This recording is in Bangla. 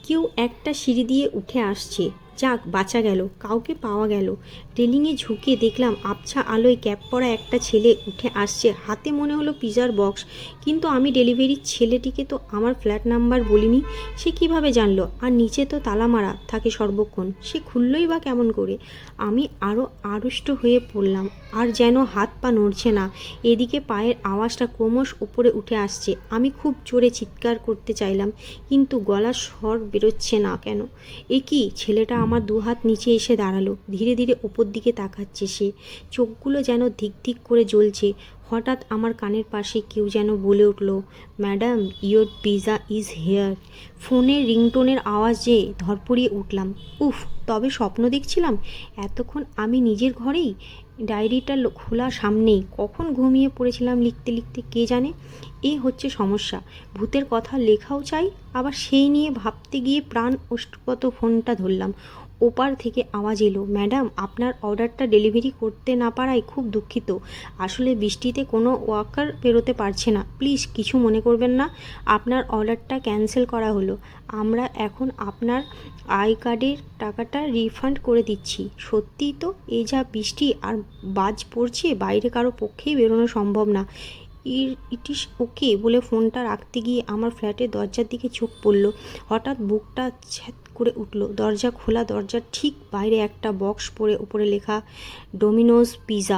কেউ একটা সিঁড়ি দিয়ে উঠে আসছে। যাক, বাঁচা গেল, কাউকে পাওয়া গেল। রেলিংয়ে ঝুঁকে দেখলাম আবছা আলোয় ক্যাপ পরা একটা ছেলে উঠে আসছে, হাতে মনে হলো পিজার বক্স। কিন্তু আমি ডেলিভারির ছেলেটিকে তো আমার ফ্ল্যাট নাম্বার বলিনি। সে কিভাবে জানলো? আর নিচে তো তালা মারা থাকে সর্বক্ষণ, সে খুললই বা কেমন করে? আমি আরও আড়ষ্ট হয়ে পড়লাম, আর যেন হাত পা নড়ছে না। এদিকে পায়ের আওয়াজটা ক্রমশ উপরে উঠে আসছে। আমি খুব জোরে চিৎকার করতে চাইলাম, কিন্তু গলার স্বর বেরোচ্ছে না কেন। এ কি? ছেলেটা আমার দুহাত নিচে এসে দাঁড়ালো। ধীরে ধীরে ওপর দিকে তাকাচ্ছে সে, চোখগুলো যেন ধিক ধিক করে জ্বলছে। হঠাৎ আমার কানের পাশে কেউ যেন বলে উঠল, madam, your pizza is here. ফোনের রিংটোনের আওয়াজে ধরপড়িয়ে উঠলাম। উফ, তবে স্বপ্ন দেখছিলাম এতক্ষণ আমি নিজের ঘরেই, ডায়েরিটা খোলা সামনেই। কখন ঘুমিয়ে পড়েছিলাম লিখতে লিখতে কে জানে। এ হচ্ছে সমস্যা, ভূতের কথা লেখাও চাই, আবার সেই নিয়ে ভাবতে গিয়ে প্রাণ ওষ্ঠগত ফোনটা ধরলাম। ওপার থেকে আওয়াজ এলো, ম্যাডাম, আপনার অর্ডারটা ডেলিভারি করতে না পারায় খুব দুঃখিত। আসলে বৃষ্টিতে কোনো ওয়ার্কার বেরোতে পারছে না। প্লিজ কিছু মনে করবেন না, আপনার অর্ডারটা ক্যান্সেল করা হলো। আমরা এখন আপনার আই কার্ডের টাকাটা রিফান্ড করে দিচ্ছি। সত্যিই তো, এই যা বৃষ্টি আর বাজ পড়ছে, বাইরে কারো পক্ষেই বেরোনো সম্ভব না। ইট ইস ওকে বলে ফোনটা রাখতে গিয়ে আমার ফ্ল্যাটের দরজার দিকে চোখ পড়ল। হঠাৎ বুকটা ছ্যাঁত করে উঠল। দরজা খোলা, দরজার ঠিক বাইরে একটা বক্স পড়ে, উপরে লেখা ডোমিনোজ পিজা।